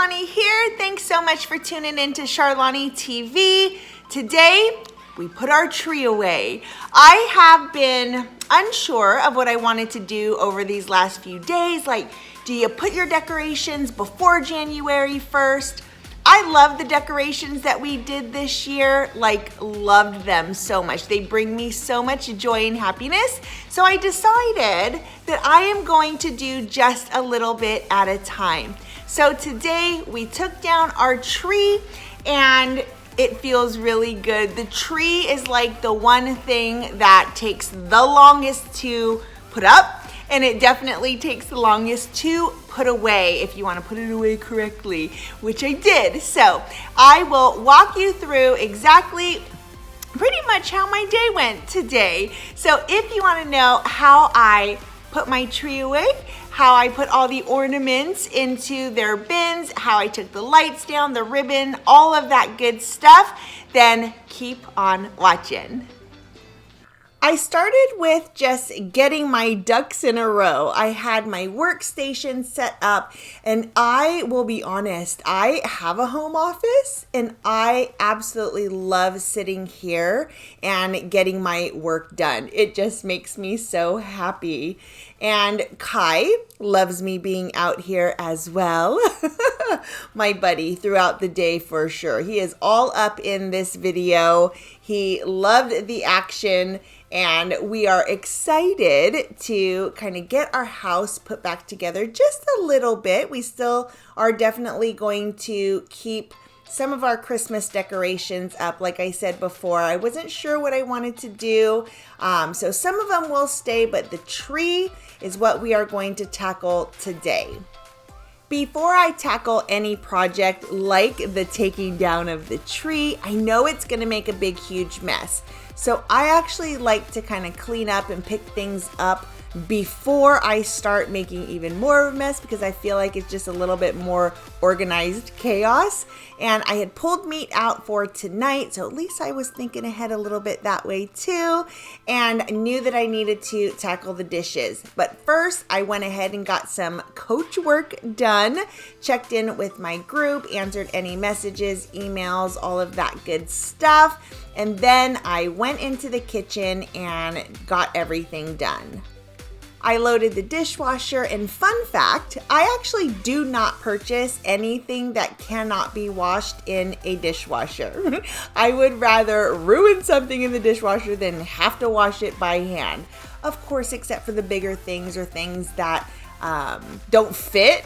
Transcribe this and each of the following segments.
Charlani here. Thanks so much for tuning into Charlani TV. Today, we put our tree away. I have been unsure of what I wanted to do over these last few days. Like, do you put your decorations before January 1st? I love the decorations that we did this year, loved them so much. They bring me so much joy and happiness. So I decided that I am going to do just a little bit at a time. So today we took down our tree and it feels really good. The tree is like the one thing that takes the longest to put up, and it definitely takes the longest to put away if you want to put it away correctly, which I did. So I will walk you through exactly pretty much how my day went today. So if you want to know how I put my tree away, how I put all the ornaments into their bins, how I took the lights down, the ribbon, all of that good stuff, then keep on watching. I started with just getting my ducks in a row. I had my workstation set up, and I will be honest, I have a home office and I absolutely love sitting here and getting my work done. It just makes me so happy. And Kai loves me being out here as well. My buddy throughout the day for sure. He is all up in this video. He loved the action. And we are excited to kind of get our house put back together just a little bit. We still are definitely going to keep some of our Christmas decorations up. Like I said before, I wasn't sure what I wanted to do. So some of them will stay, but the tree is what we are going to tackle today. Before I tackle any project like the taking down of the tree, I know it's going to make a big, huge mess. So I actually like to kind of clean up and pick things up before I start making even more of a mess, because I feel like it's just a little bit more organized chaos. And I had pulled meat out for tonight, so at least I was thinking ahead a little bit that way too, and knew that I needed to tackle the dishes. But first, I went ahead and got some coach work done, checked in with my group, answered any messages, emails, all of that good stuff. And then I went into the kitchen and got everything done. I loaded the dishwasher, and fun fact, I actually do not purchase anything that cannot be washed in a dishwasher. I would rather ruin something in the dishwasher than have to wash it by hand. Of course, except for the bigger things or things that don't fit,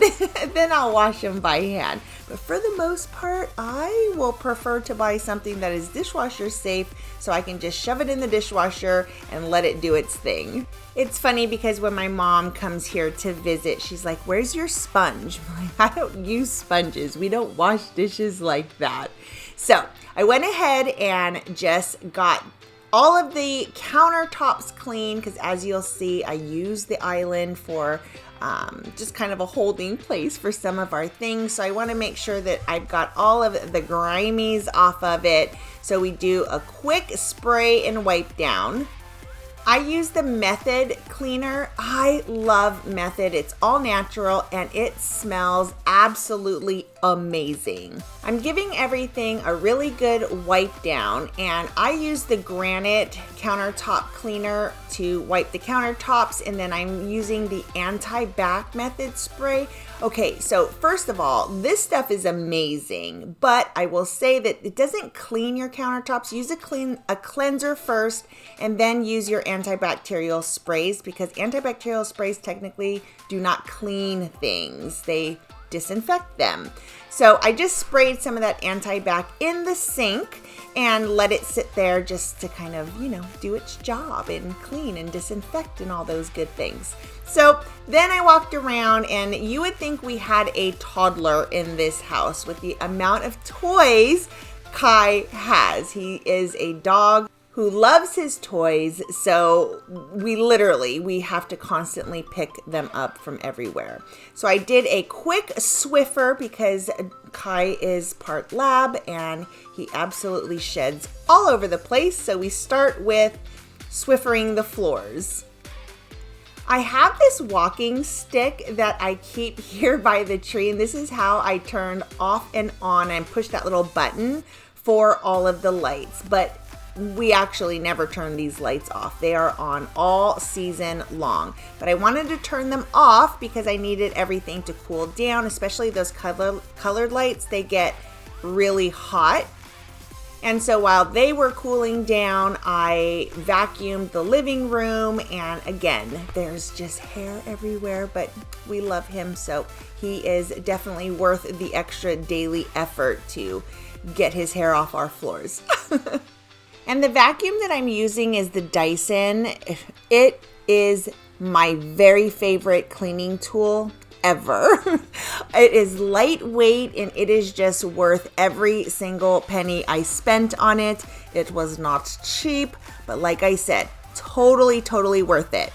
then I'll wash them by hand. But for the most part, I will prefer to buy something that is dishwasher safe so I can just shove it in the dishwasher and let it do its thing. It's funny because when my mom comes here to visit, she's like, "Where's your sponge?" I'm like, "I don't use sponges. We don't wash dishes like that." So I went ahead and just got all of the countertops clean, because as you'll see, I use the island for just kind of a holding place for some of our things. So I want to make sure that I've got all of the grimies off of it. So we do a quick spray and wipe down. I use the Method cleaner. I love Method. It's all natural and it smells absolutely amazing. I'm giving everything a really good wipe down, and I use the Granite countertop cleaner to wipe the countertops, and then I'm using the anti-bac Method spray. Okay, so first of all, this stuff is amazing, but I will say that it doesn't clean your countertops. Use a cleanser first, and then use your antibacterial sprays, because antibacterial sprays technically do not clean things. They disinfect them. So I just sprayed some of that anti-bac in the sink and let it sit there just to kind of, do its job and clean and disinfect and all those good things. So then I walked around, and you would think we had a toddler in this house with the amount of toys Kai has. He is a dog who loves his toys, so we have to constantly pick them up from everywhere. So I did a quick Swiffer because Kai is part lab and he absolutely sheds all over the place. So we start with Swiffering the floors. I have this walking stick that I keep here by the tree, and this is how I turned off and on and push that little button for all of the lights. But we actually never turn these lights off. They are on all season long. But I wanted to turn them off because I needed everything to cool down, especially those colored lights. They get really hot. And so while they were cooling down, I vacuumed the living room. And again, there's just hair everywhere, but we love him, so he is definitely worth the extra daily effort to get his hair off our floors. And the vacuum that I'm using is the Dyson. It is my very favorite cleaning tool ever. It is lightweight and it is just worth every single penny I spent on it. It was not cheap, but like I said, totally worth it.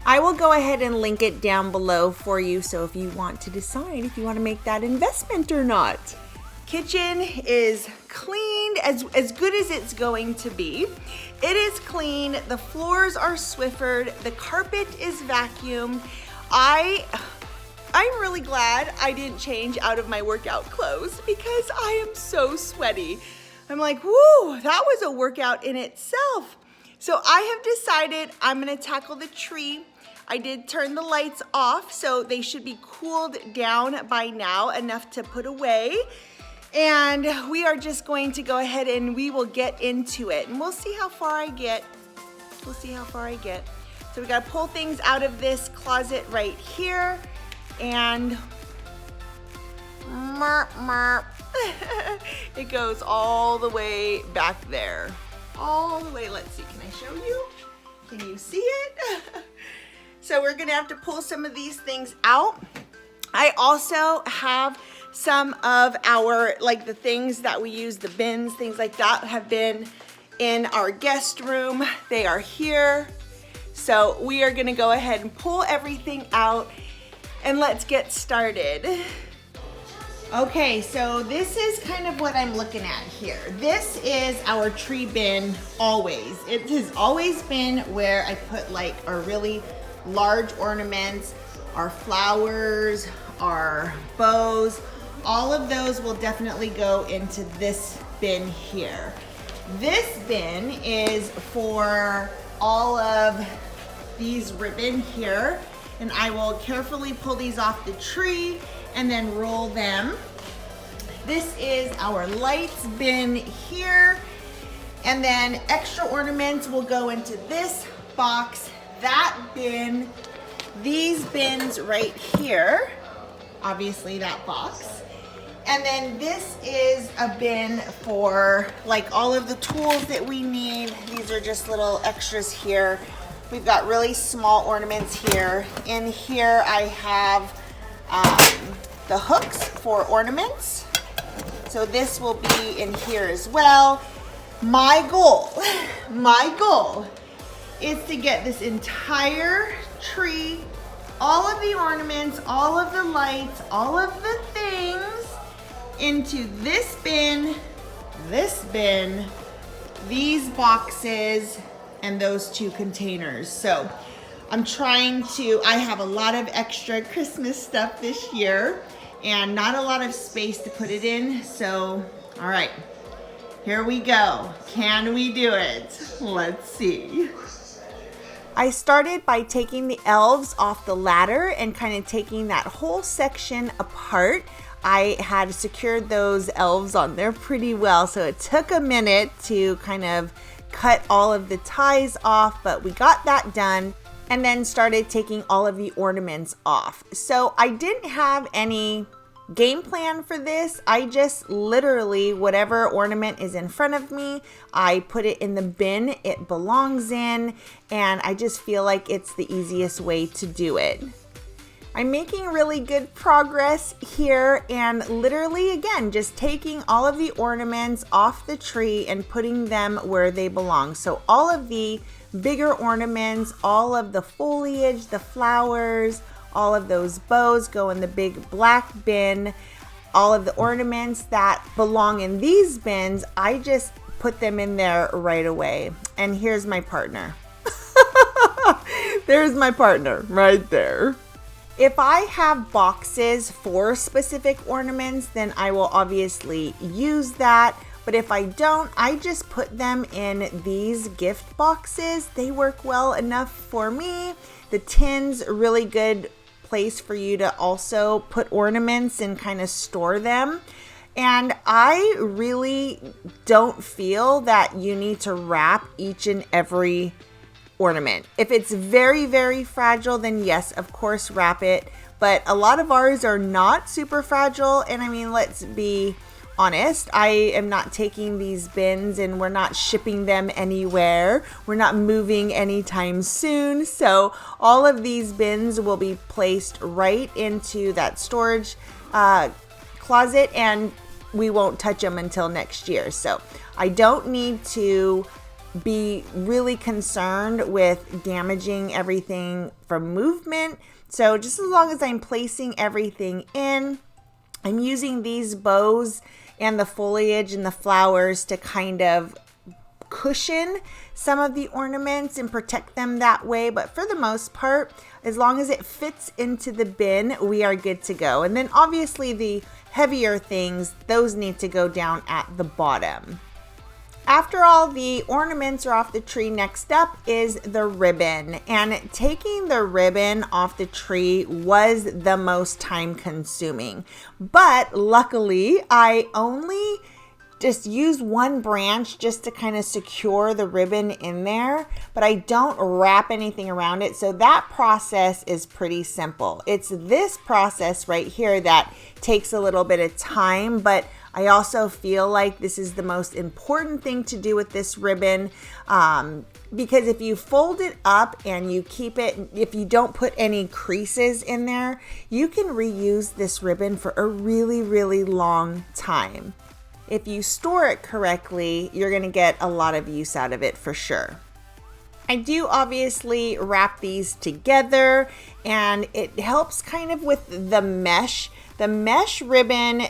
I will go ahead and link it down below for you, so if you want to decide if you want to make that investment or not. Kitchen is cleaned as good as it's going to be. It is clean. The floors are Swiffered. The carpet is vacuumed. I'm really glad I didn't change out of my workout clothes because I am so sweaty. I'm like, whoo, that was a workout in itself. So I have decided I'm gonna tackle the tree. I did turn the lights off, so they should be cooled down by now, enough to put away. And we are just going to go ahead and we will get into it. And we'll see how far I get. So we gotta pull things out of this closet right here. And it goes all the way back there. All the way, let's see, can I show you? Can you see it? So we're gonna have to pull some of these things out. I also have some of our, like the things that we use, the bins, things like that have been in our guest room. They are here. So we are gonna go ahead and pull everything out and let's get started. Okay, so this is kind of what I'm looking at here. This is our tree bin always. It has always been where I put like our really large ornaments, our flowers, our bows. All of those will definitely go into this bin here. This bin is for all of these ribbon here, and I will carefully pull these off the tree and then roll them. This is our lights bin here, and then extra ornaments will go into this box, that bin, these bins right here, obviously that box. And then this is a bin for like all of the tools that we need. These are just little extras here. We've got really small ornaments here. In here I have the hooks for ornaments. So this will be in here as well. My goal is to get this entire tree, all of the ornaments, all of the lights, all of the things into this bin, these boxes, and those two containers. So I'm trying to, I have a lot of extra Christmas stuff this year and not a lot of space to put it in. So, all right, here we go. Can we do it? Let's see. I started by taking the elves off the ladder and kind of taking that whole section apart. I had secured those elves on there pretty well, so it took a minute to kind of cut all of the ties off, but we got that done and then started taking all of the ornaments off. So I didn't have any game plan for this. I just literally, whatever ornament is in front of me, I put it in the bin it belongs in, and I just feel like it's the easiest way to do it. I'm making really good progress here, and literally again just taking all of the ornaments off the tree and putting them where they belong. So all of the bigger ornaments, all of the foliage, the flowers, all of those bows go in the big black bin. All of the ornaments that belong in these bins, I just put them in there right away. And here's my partner. There's my partner right there. If I have boxes for specific ornaments, then I will obviously use that. But if I don't, I just put them in these gift boxes. They work well enough for me. The tin's a really good place for you to also put ornaments and kind of store them. And I really don't feel that you need to wrap each and every ornament. If it's very, very fragile, then yes, of course, wrap it. But a lot of ours are not super fragile. And I mean, let's be honest, I am not taking these bins and we're not shipping them anywhere. We're not moving anytime soon. So all of these bins will be placed right into that storage closet, and we won't touch them until next year. So I don't need to be really concerned with damaging everything from movement. So just as long as I'm placing everything in, I'm using these bows and the foliage and the flowers to kind of cushion some of the ornaments and protect them that way. But for the most part, as long as it fits into the bin, we are good to go. And then obviously the heavier things, those need to go down at the bottom. After all the ornaments are off the tree, next up is the ribbon. And taking the ribbon off the tree was the most time consuming. But luckily, I only just use one branch just to kind of secure the ribbon in there, but I don't wrap anything around it. So that process is pretty simple. It's this process right here that takes a little bit of time, but I also feel like this is the most important thing to do with this ribbon, because if you fold it up and you keep it, if you don't put any creases in there, you can reuse this ribbon for a really, really long time. If you store it correctly, you're going to get a lot of use out of it for sure. I do obviously wrap these together, and it helps kind of with the mesh. The mesh ribbon,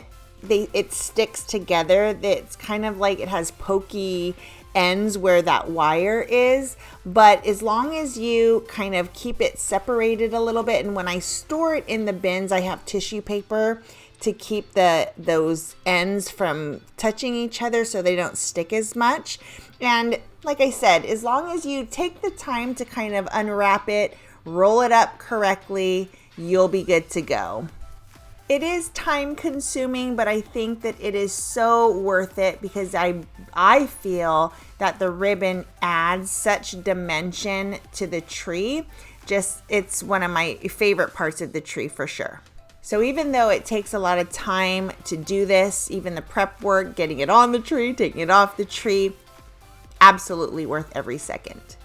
it sticks together. It's kind of like it has pokey ends where that wire is, but as long as you kind of keep it separated a little bit, and when I store it in the bins, I have tissue paper to keep those ends from touching each other so they don't stick as much. And like I said, as long as you take the time to kind of unwrap it, roll it up correctly, you'll be good to go. It is time consuming, but I think that it is so worth it because I feel that the ribbon adds such dimension to the tree. It's one of my favorite parts of the tree for sure. So even though it takes a lot of time to do this, even the prep work, getting it on the tree, taking it off the tree, absolutely worth every second.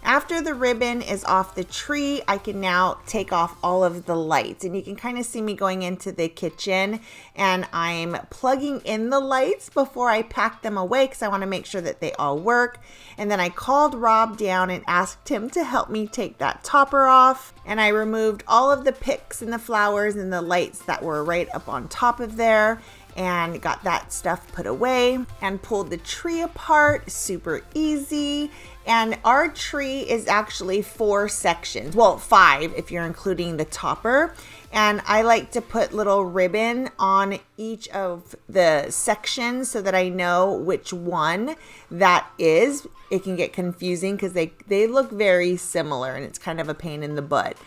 After the ribbon is off the tree, I can now take off all of the lights, and you can kind of see me going into the kitchen and I'm plugging in the lights before I pack them away because I want to make sure that they all work. And then I called Rob down and asked him to help me take that topper off, and I removed all of the picks and the flowers and the lights that were right up on top of there, and got that stuff put away and pulled the tree apart. Super easy. And our tree is actually 4 sections. Well, 5 if you're including the topper. And I like to put little ribbon on each of the sections so that I know which one that is. It can get confusing because they look very similar and it's kind of a pain in the butt.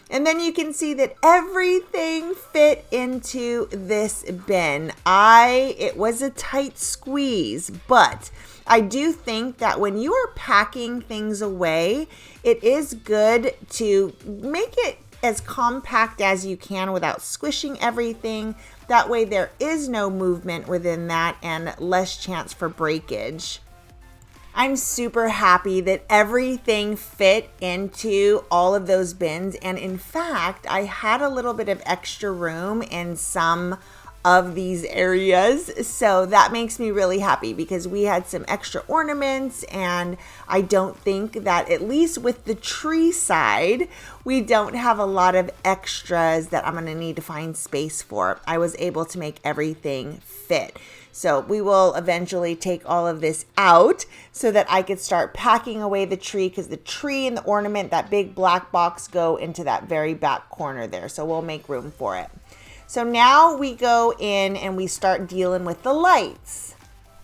And then you can see that everything fit into this bin. It was a tight squeeze, but I do think that when you are packing things away, it is good to make it as compact as you can without squishing everything. That way there is no movement within that and less chance for breakage. I'm super happy that everything fit into all of those bins. And in fact, I had a little bit of extra room in some of these areas. So that makes me really happy because we had some extra ornaments, and I don't think that, at least with the tree side, we don't have a lot of extras that I'm going to need to find space for. I was able to make everything fit. So we will eventually take all of this out so that I could start packing away the tree, because the tree and the ornament, that big black box, go into that very back corner there. So we'll make room for it. So now we go in and we start dealing with the lights.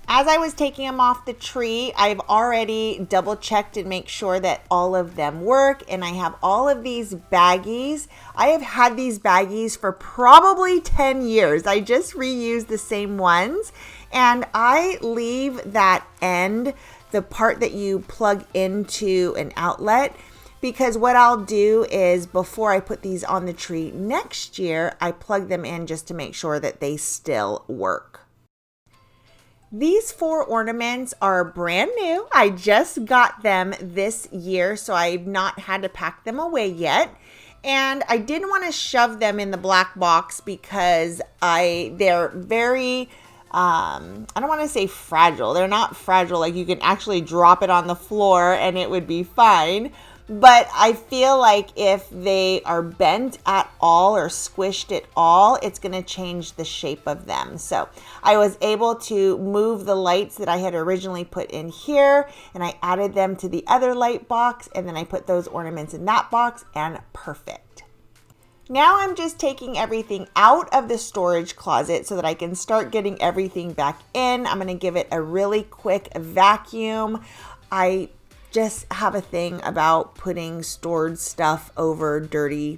As I was taking them off the tree, I've already double checked and make sure that all of them work. And I have all of these baggies. I have had these baggies for probably 10 years. I just reuse the same ones. And I leave that end, the part that you plug into an outlet, because what I'll do is, before I put these on the tree next year, I plug them in just to make sure that they still work. These 4 ornaments are brand new. I just got them this year, so I've not had to pack them away yet. And I didn't want to shove them in the black box because they're very, I don't want to say fragile. They're not fragile. Like, you can actually drop it on the floor and it would be fine. But I feel like if they are bent at all or squished at all, it's going to change the shape of them. So I was able to move the lights that I had originally put in here, and I added them to the other light box, and then I put those ornaments in that box, and perfect. Now I'm just taking everything out of the storage closet so that I can start getting everything back in. I'm going to give it a really quick vacuum. I just have a thing about putting stored stuff over dirty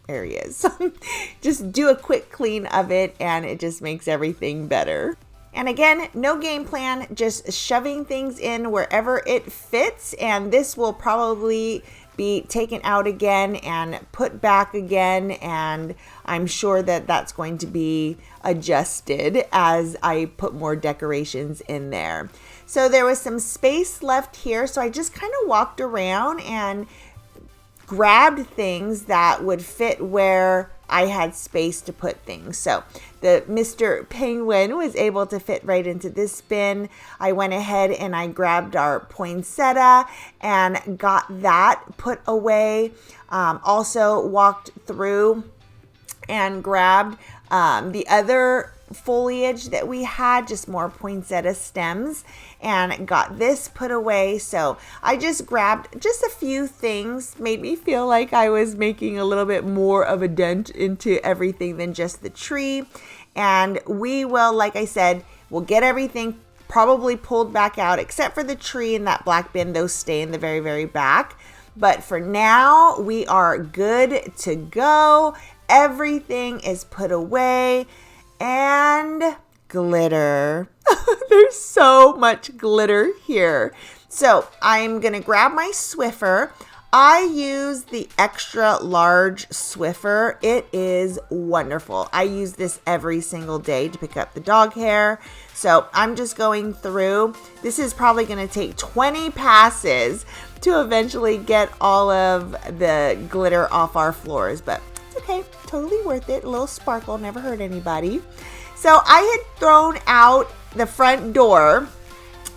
areas. Just do a quick clean of it and it just makes everything better. And again, no game plan, just shoving things in wherever it fits. And this will probably be taken out again and put back again. And I'm sure that that's going to be adjusted as I put more decorations in there. So there was some space left here. So I just kind of walked around and grabbed things that would fit where I had space to put things. So the Mr. Penguin was able to fit right into this bin. I went ahead and I grabbed our poinsettia and got that put away. Also walked through and grabbed the other foliage that we had, just more poinsettia stems, and got this put away. So I just grabbed just a few things, made me feel like I was making a little bit more of a dent into everything than just the tree. And we will, like I said, we'll get everything probably pulled back out except for the tree and that black bin. Those stay in the very, very back. But for now, we are good to go. Everything is put away. And glitter. There's so much glitter here. So I'm going to grab my Swiffer. I use the extra large Swiffer. It is wonderful. I use this every single day to pick up the dog hair. So I'm just going through. This is probably going to take 20 passes to eventually get all of the glitter off our floors. But okay, totally worth it. A little sparkle, never hurt anybody. So I had thrown out the front door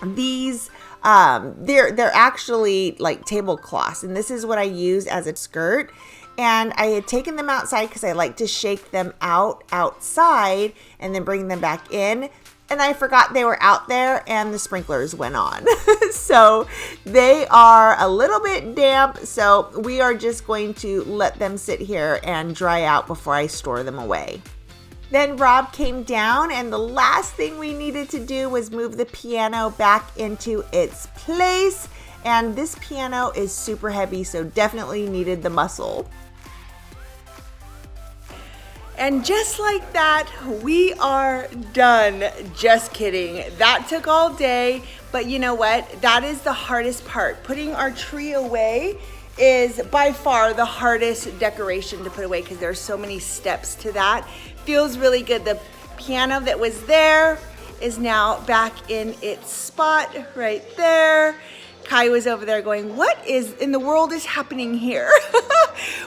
these they're actually like tablecloths, and this is what I use as a skirt. And I had taken them outside because I like to shake them out outside and then bring them back in. And I forgot they were out there and the sprinklers went on. So they are a little bit damp. So we are just going to let them sit here and dry out before I store them away. Then Rob came down, and the last thing we needed to do was move the piano back into its place. And this piano is super heavy, so definitely needed the muscle. And just like that, we are done. Just kidding. That took all day, but you know what? That is the hardest part. Putting our tree away is by far the hardest decoration to put away because there are so many steps to that. Feels really good. The piano that was there is now back in its spot right there. Kai was over there going, what is in the world is happening here?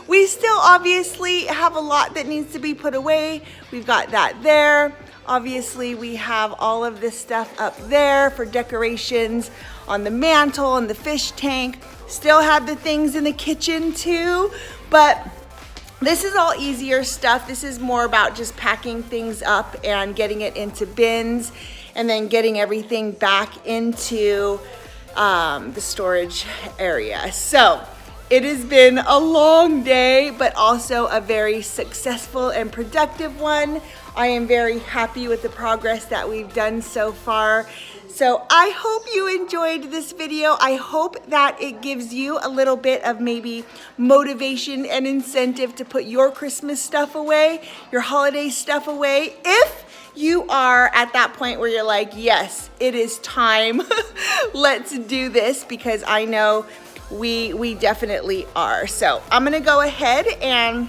We still obviously have a lot that needs to be put away. We've got that there. Obviously, we have all of this stuff up there for decorations on the mantle and the fish tank. Still have the things in the kitchen too, but this is all easier stuff. This is more about just packing things up and getting it into bins and then getting everything back into the storage area. So it has been a long day, but also a very successful and productive one. I am very happy with the progress that we've done so far. So I hope you enjoyed this video. I hope that it gives you a little bit of maybe motivation and incentive to put your Christmas stuff away, your holiday stuff away. If you are at that point where you're like, yes, it is time, let's do this, because I know we definitely are. So I'm gonna go ahead and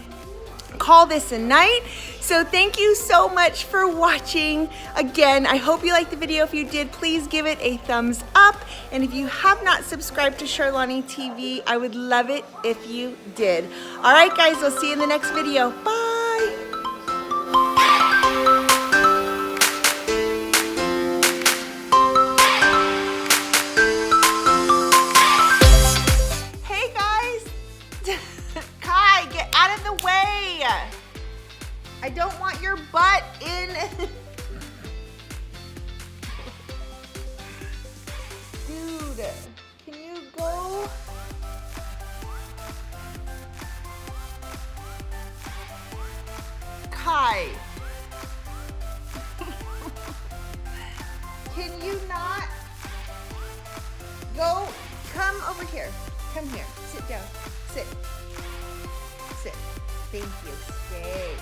call this a night. So thank you so much for watching. Again, I hope you liked the video. If you did, please give it a thumbs up. And if you have not subscribed to Charlani TV, I would love it if you did. All right, guys, we'll see you in the next video. Bye. Hey, guys. Kai, get out of the way. I don't want your butt in. Dude, can you go? Kai. Can you not go? Come over here. Come here. Sit down. Sit. Sit. Thank you. Stay.